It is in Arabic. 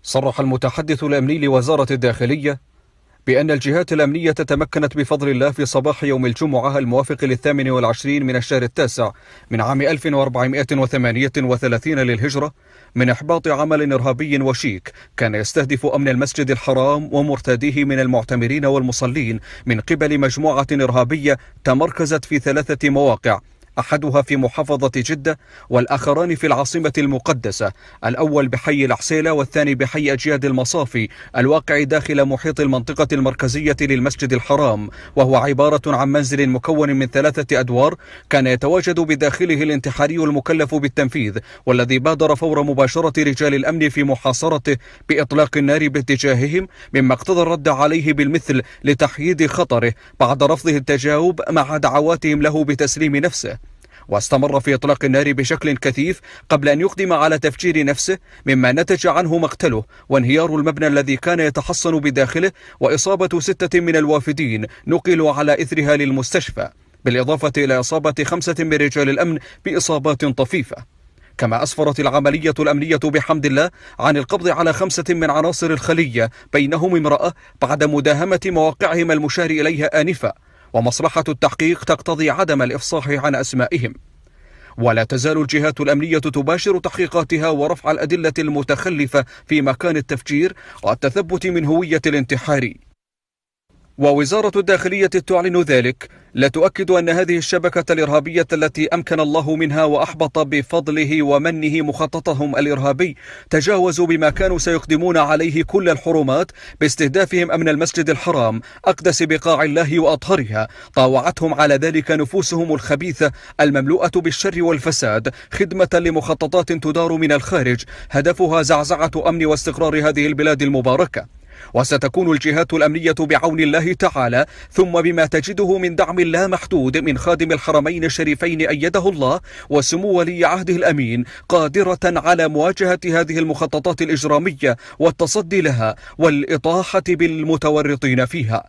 صرح المتحدث الأمني لوزارة الداخلية بأن الجهات الأمنية تمكنت بفضل الله في صباح يوم الجمعة الموافق 28 من الشهر التاسع من عام 1438 للهجرة من إحباط عمل إرهابي وشيك كان يستهدف أمن المسجد الحرام ومرتاديه من المعتمرين والمصلين من قبل مجموعة إرهابية تمركزت في 3 مواقع، أحدها في محافظة جدة والآخران في العاصمة المقدسة، الأول بحي العسيلة والثاني بحي أجياد المصافي الواقع داخل محيط المنطقة المركزية للمسجد الحرام، وهو عبارة عن منزل مكون من 3 أدوار كان يتواجد بداخله الانتحاري المكلف بالتنفيذ، والذي بادر فور مباشرة رجال الأمن في محاصرته بإطلاق النار باتجاههم، مما اقتضى الرد عليه بالمثل لتحييد خطره بعد رفضه التجاوب مع دعواتهم له بتسليم نفسه. واستمر في إطلاق النار بشكل كثيف قبل أن يقدم على تفجير نفسه، مما نتج عنه مقتله وانهيار المبنى الذي كان يتحصن بداخله، وإصابة 6 من الوافدين نقلوا على إثرها للمستشفى، بالإضافة إلى إصابة 5 من رجال الأمن بإصابات طفيفة. كما أسفرت العملية الأمنية بحمد الله عن القبض على 5 من عناصر الخلية بينهم امرأة بعد مداهمة مواقعهم المشار إليها آنفا، ومصلحة التحقيق تقتضي عدم الإفصاح عن أسمائهم. ولا تزال الجهات الأمنية تباشر تحقيقاتها ورفع الأدلة المتخلفة في مكان التفجير والتثبت من هوية الانتحاري. ووزارة الداخلية تعلن ذلك، لا تؤكد أن هذه الشبكة الإرهابية التي أمكن الله منها وأحبط بفضله ومنه مخططهم الإرهابي تجاوزوا بما كانوا سيقدمون عليه كل الحرمات باستهدافهم أمن المسجد الحرام أقدس بقاع الله وأطهرها، طاوعتهم على ذلك نفوسهم الخبيثة المملوءة بالشر والفساد خدمة لمخططات تدار من الخارج هدفها زعزعة أمن واستقرار هذه البلاد المباركة. وستكون الجهات الأمنية بعون الله تعالى ثم بما تجده من دعم لا محدود من خادم الحرمين الشريفين أيده الله وسمو ولي عهده الأمين قادرة على مواجهة هذه المخططات الإجرامية والتصدي لها والإطاحة بالمتورطين فيها.